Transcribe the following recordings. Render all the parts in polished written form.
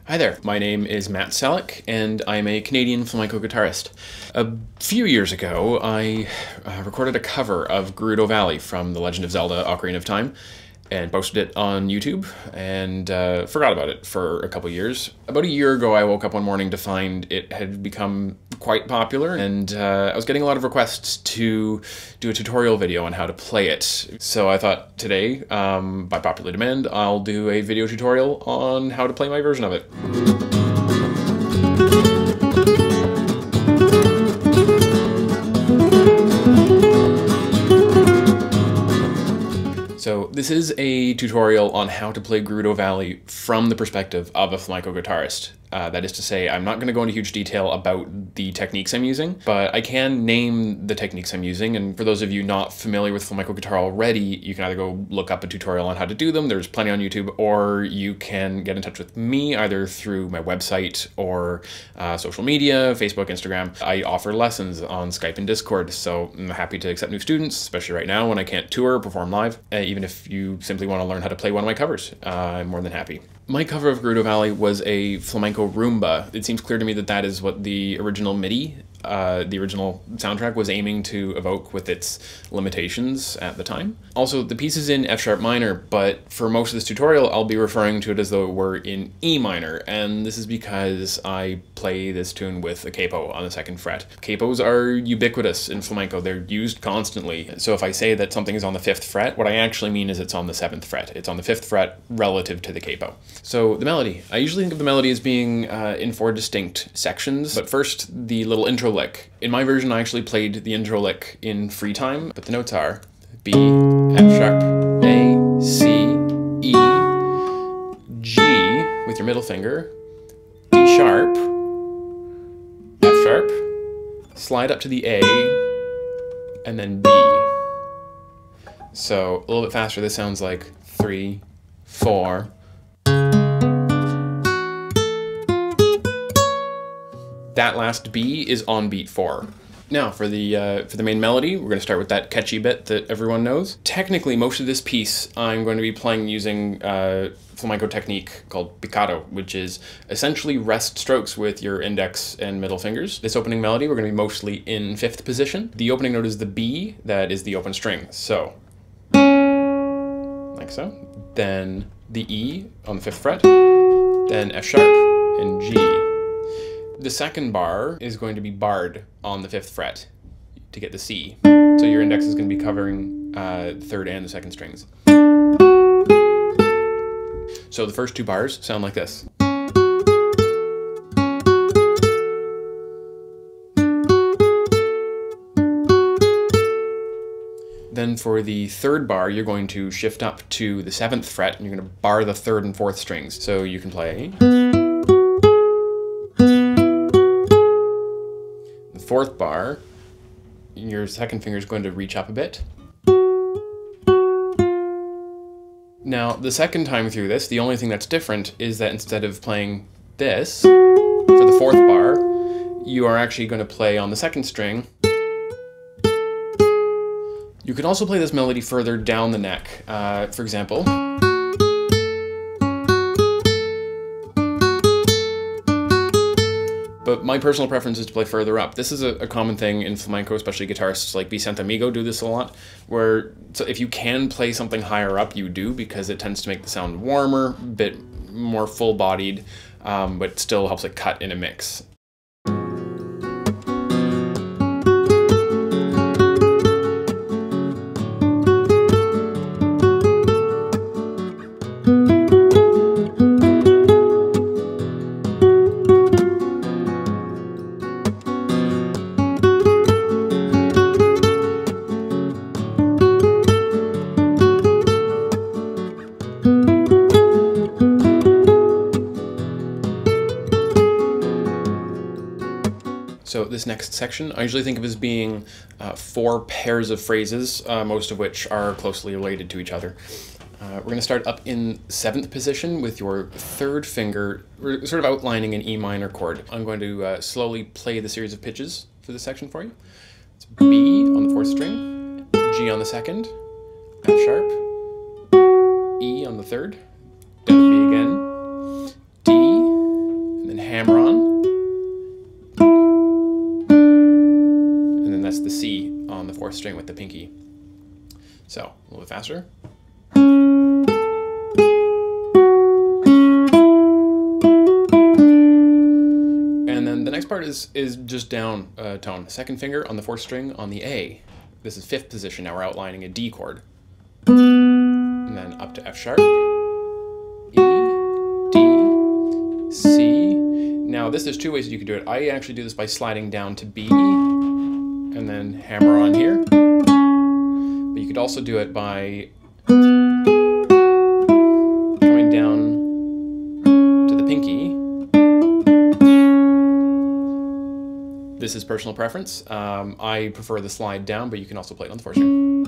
Hi there, my name is Matt Selleck, and I'm a Canadian flamenco guitarist. A few years ago, I recorded a cover of Gerudo Valley from The Legend of Zelda: Ocarina of Time, and posted it on YouTube, and forgot about it for a couple years. About a year ago, I woke up one morning to find it had become quite popular, and I was getting a lot of requests to do a tutorial video on how to play it. So I thought today, by popular demand, I'll do a video tutorial on how to play my version of it. So this is a tutorial on how to play Gerudo Valley from the perspective of a flamenco guitarist. That is to say, I'm not going to go into huge detail about the techniques I'm using, but I can name the techniques I'm using, and for those of you not familiar with flamenco guitar already, you can either go look up a tutorial on how to do them, there's plenty on YouTube, or you can get in touch with me either through my website or social media, Facebook, Instagram. I offer lessons on Skype and Discord, so I'm happy to accept new students, especially right now when I can't tour or perform live. Even if you simply want to learn how to play one of my covers, I'm more than happy. My cover of Gerudo Valley was a flamenco rumba. It seems clear to me that that is what the original MIDI, the original soundtrack, was aiming to evoke with its limitations at the time. Also, the piece is in F sharp minor, but for most of this tutorial, I'll be referring to it as though it were in E minor, and this is because I play this tune with a capo on the 2nd fret. Capos are ubiquitous in flamenco. They're used constantly. So if I say that something is on the 5th fret, what I actually mean is it's on the 7th fret. It's on the 5th fret relative to the capo. So the melody. I usually think of the melody as being in 4 distinct sections, but first the little intro lick. In my version, I actually played the intro lick in free time, but the notes are B, F sharp, A, C, E, G with your middle finger, D sharp, F sharp, slide up to the A, and then B. So a little bit faster, this sounds like 3, 4. That last B is on beat 4. Now for the main melody, we're going to start with that catchy bit that everyone knows. Technically, most of this piece I'm going to be playing using flamenco technique called picado, which is essentially rest strokes with your index and middle fingers. This opening melody, we're going to be mostly in 5th position. The opening note is the B, that is the open string. So, like so. Then the E on the 5th fret, then F sharp and G. The second bar is going to be barred on the 5th fret to get the C. So your index is going to be covering the 3rd and the 2nd strings. So the first 2 bars sound like this. Then for the 3rd bar, you're going to shift up to the 7th fret and you're going to bar the 3rd and 4th strings. So you can play. The 4th bar, your 2nd finger is going to reach up a bit. Now, the 2nd time through this, the only thing that's different is that instead of playing this for the 4th bar, you are actually going to play on the 2nd string. You can also play this melody further down the neck. For example, but my personal preference is to play further up. This is a common thing in flamenco, especially guitarists like Vicente Amigo do this a lot, where so if you can play something higher up, you do, because it tends to make the sound warmer, a bit more full-bodied, but still helps it cut in a mix. So this next section, I usually think of as being 4 pairs of phrases, most of which are closely related to each other. We're going to start up in 7th position with your 3rd finger. We're sort of outlining an E minor chord. I'm going to slowly play the series of pitches for this section for you. It's B on the 4th string, G on the 2nd, F sharp, E on the 3rd, down to B again, D, hammer on. And then that's the C on the 4th string with the pinky. So, a little bit faster. And then the next part is just down tone. 2nd finger on the 4th string on the A. This is 5th position. Now we're outlining a D chord. And then up to F sharp. E, D, C. Now this, there's 2 ways you could do it. I actually do this by sliding down to B and then hammer on here. But you could also do it by coming down to the pinky. This is personal preference. I prefer the slide down, but you can also play it on the 4th string.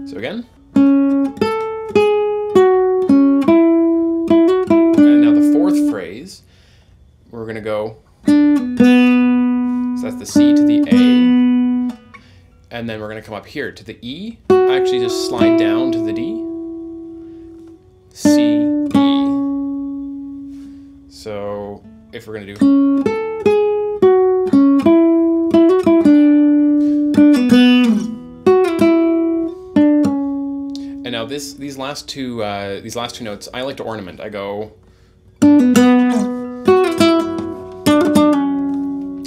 So again. And now the 4th phrase, we're going to go, so that's the C to the A, and then we're going to come up here to the E, actually just slide down to the D, C, E. So if we're going to do, and now these last two notes, I like to ornament. I go.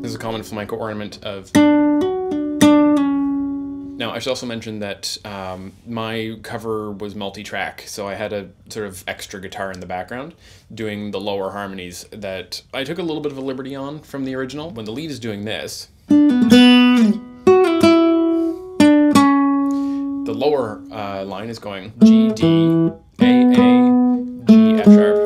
This is a common flamenco ornament of. Now I should also mention that my cover was multi-track, so I had a sort of extra guitar in the background doing the lower harmonies that I took a little bit of a liberty on from the original. When the lead is doing this, the lower line is going G, D, A, G, F sharp.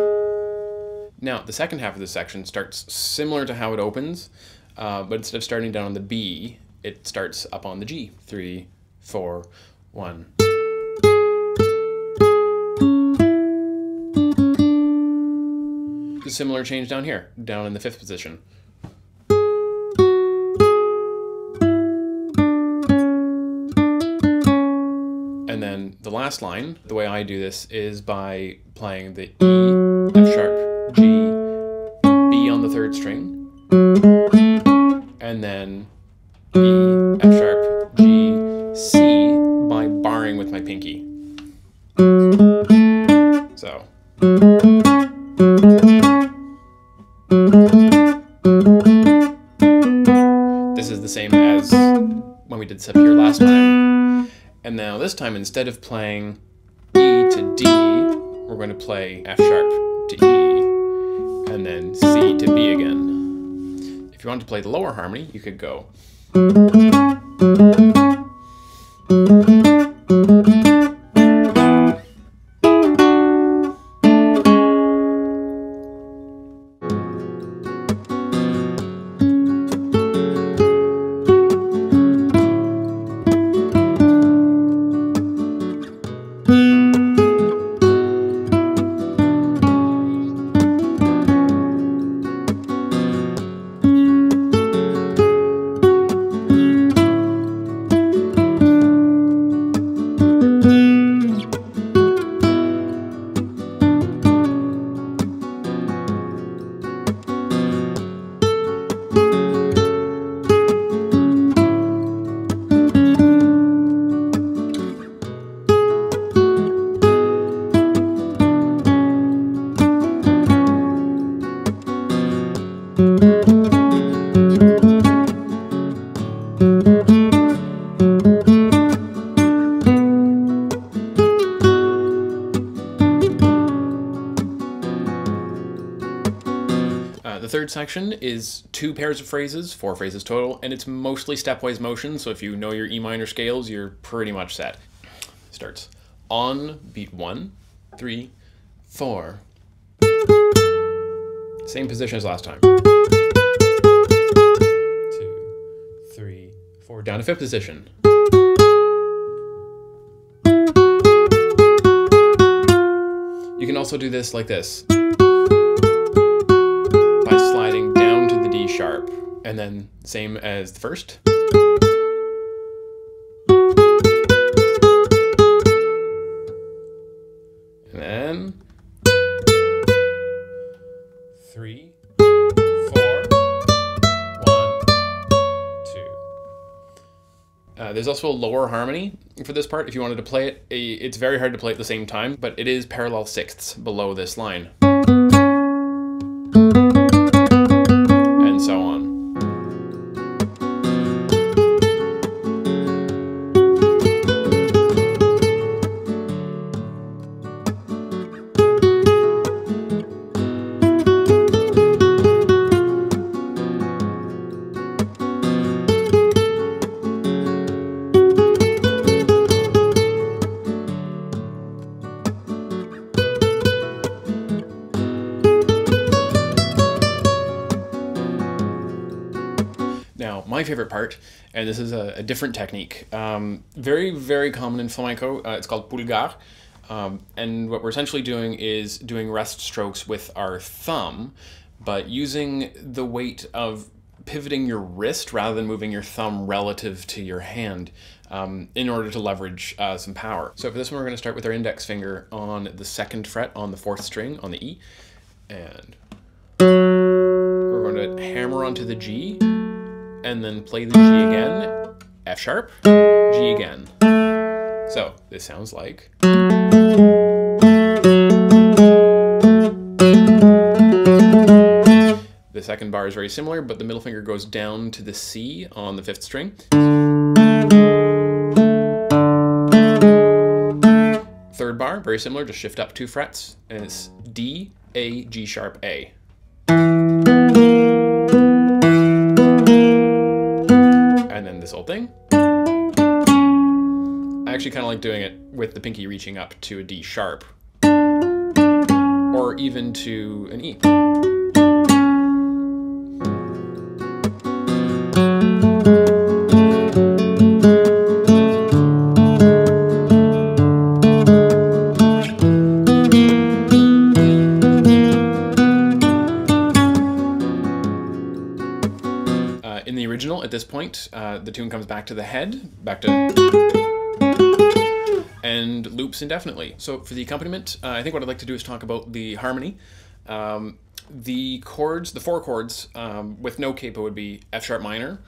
Now, the second half of this section starts similar to how it opens, but instead of starting down on the B, it starts up on the G. 3, 4, 1. A similar change down here, down in the 5th position. And then the last line, the way I do this is by playing the E, F sharp, G, B on the 3rd string, and then E, F sharp, G, C by barring with my pinky. So. This is the same as when we did this up here last time. And now this time, instead of playing E to D, we're going to play F sharp to E, and then C to B again. If you want to play the lower harmony, you could go. The third section is 2 pairs of phrases, 4 phrases total, and it's mostly stepwise motion, so if you know your E minor scales, you're pretty much set. Starts on beat 1, 3, 4. Same position as last time. 2, 3, 4. Down to 5th position. You can also do this like this. By sliding down to the D sharp, and then same as the first. And then 3, There's also a lower harmony for this part. If you wanted to play it, it's very hard to play at the same time, but it is parallel sixths below this line. And so on. Now, my favorite part, and this is a different technique, very, very common in flamenco, it's called pulgar, and what we're essentially doing is doing rest strokes with our thumb, but using the weight of pivoting your wrist rather than moving your thumb relative to your hand in order to leverage some power. So for this one, we're going to start with our index finger on the 2nd fret on the 4th string on the E, and we're going to hammer onto the G, and then play the G again, F sharp, G again. So this sounds like. The second bar is very similar, but the middle finger goes down to the C on the 5th string. 3rd bar, very similar, just shift up 2 frets, and it's D, A, G sharp, A. And then this whole thing. I actually kind of like doing it with the pinky reaching up to a D sharp, or even to an E. In the original, at this point, the tune comes back to the head, back to, and loops indefinitely. So for the accompaniment, I think what I'd like to do is talk about the harmony. The chords, the 4 chords with no capo would be F sharp minor,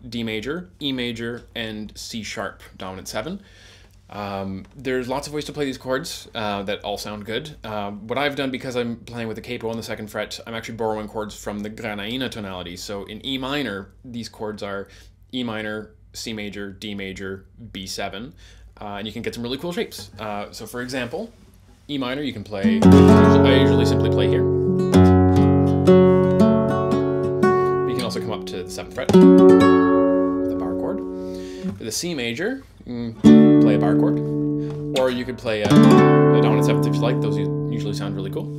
D major, E major, and C sharp, dominant 7. There's lots of ways to play these chords that all sound good. What I've done, because I'm playing with the capo on the 2nd fret, I'm actually borrowing chords from the granaina tonality. So in E minor, these chords are E minor, C major, D major, B7, and you can get some really cool shapes. So for example, E minor you can play, I usually simply play here. You can also come up to the 7th fret with a bar chord. For the C major, play a bar chord, or you could play a dominant 7th if you like. Those usually sound really cool.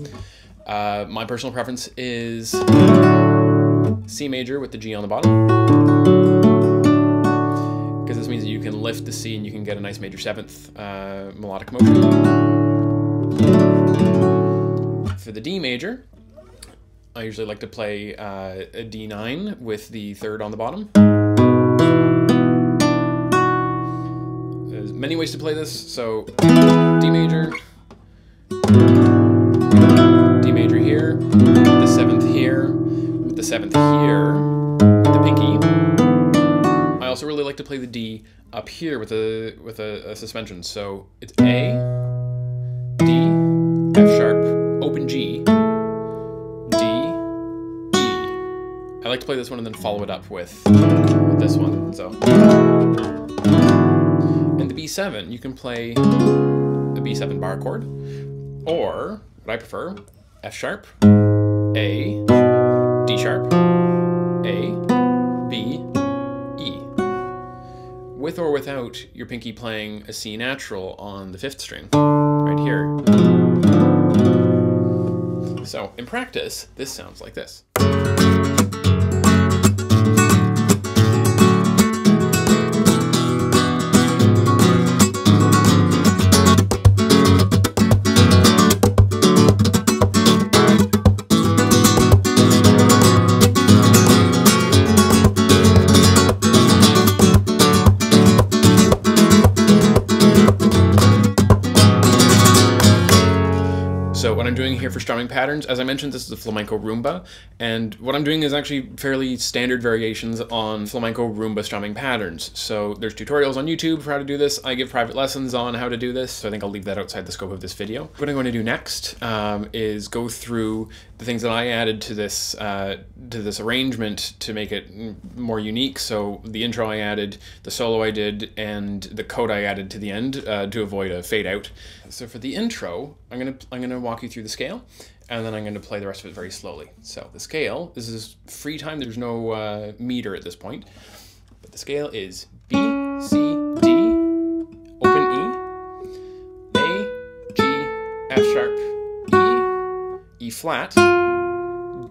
My personal preference is C major with the G on the bottom, because this means that you can lift the C and you can get a nice major 7th melodic motion. For the D major, I usually like to play a D9 with the 3rd on the bottom. There's many ways to play this, so D major here, the 7th here, with the 7th here, with the pinky. I also really like to play the D up here with a suspension, so it's A, D, F sharp, open G, D, E. I like to play this one and then follow it up with this one, so. And the B7, you can play a B7 bar chord, or, what I prefer, F sharp, A, D sharp, A, B, E. With or without your pinky playing a C natural on the 5th string, right here. So, in practice, this sounds like this. So what I'm doing here here for strumming patterns. As I mentioned, this is a flamenco rumba, and what I'm doing is actually fairly standard variations on flamenco rumba strumming patterns. So there's tutorials on YouTube for how to do this. I give private lessons on how to do this, so I think I'll leave that outside the scope of this video. What I'm going to do next is go through the things that I added to this arrangement to make it more unique. So the intro I added, the solo I did, and the coda I added to the end to avoid a fade out. So for the intro, I'm gonna walk you through the scale, and then I'm going to play the rest of it very slowly. So the scale, this is free time. There's no meter at this point, but the scale is B, C, D, open E, A, G, F sharp, E, E flat,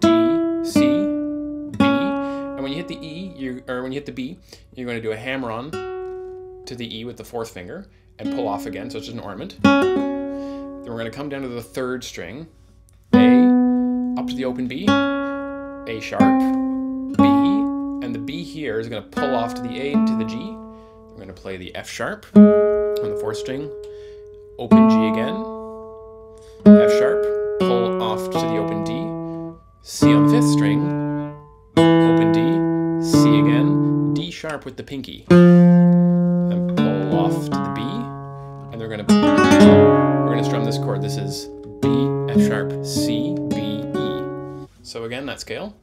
D, C, B, and when you hit the E, when you hit the B, you're going to do a hammer-on to the E with the fourth finger and pull off again, so it's just an ornament. Then we're going to come down to the third string, A, up to the open B, A sharp, B, and the B here is going to pull off to the A and to the G. We're going to play the F sharp on the fourth string, open G again, F sharp, pull off to the open D, C on the fifth string, open D, C again, D sharp with the pinky, and pull off to the B, and we're going to strum this chord. This is B, F sharp, C, B, E. So again, that scale.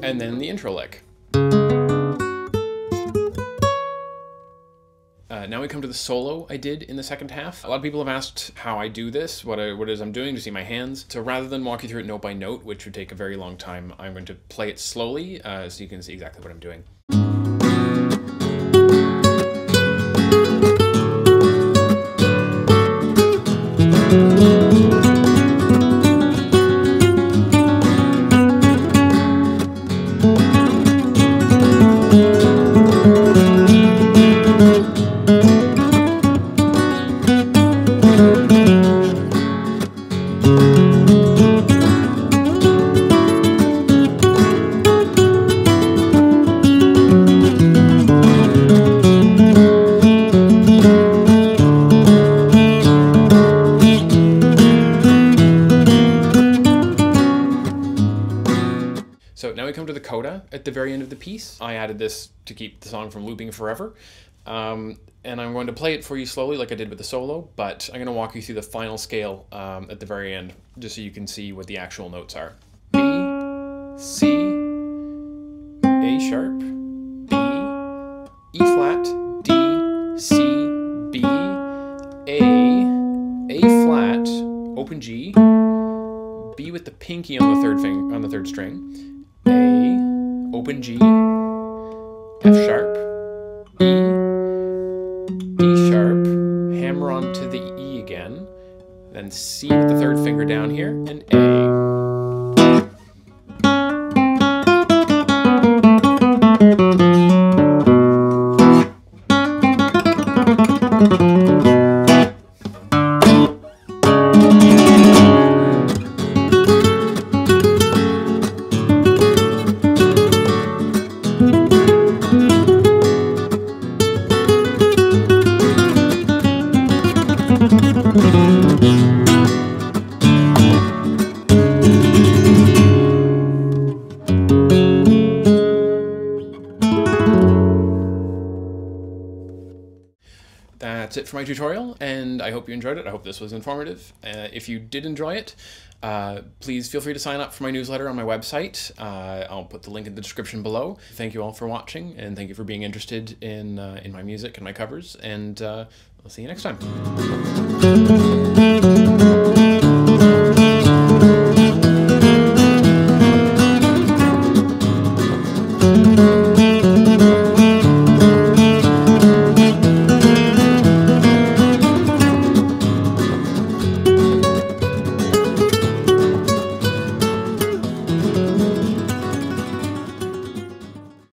And then the intro lick. Now we come to the solo I did in the second half. A lot of people have asked how I do this, what it is I'm doing to see my hands. So rather than walk you through it note by note, which would take a very long time, I'm going to play it slowly so you can see exactly what I'm doing. So now we come to the coda at the very end of the piece. I added this to keep the song from looping forever. And I'm going to play it for you slowly like I did with the solo, but I'm going to walk you through the final scale at the very end, just so you can see what the actual notes are. B, C, A sharp, B, E flat, D, C, B, A flat, open G, B with the pinky on the third string, A, open G, F sharp, E, D sharp, hammer on to the E again, then C with the third finger down here, and A. That's it for my tutorial, and I hope you enjoyed it. I hope this was informative. If you did enjoy it, please feel free to sign up for my newsletter on my website. I'll put the link in the description below. Thank you all for watching, and thank you for being interested in my music and my covers, and I'll see you next time.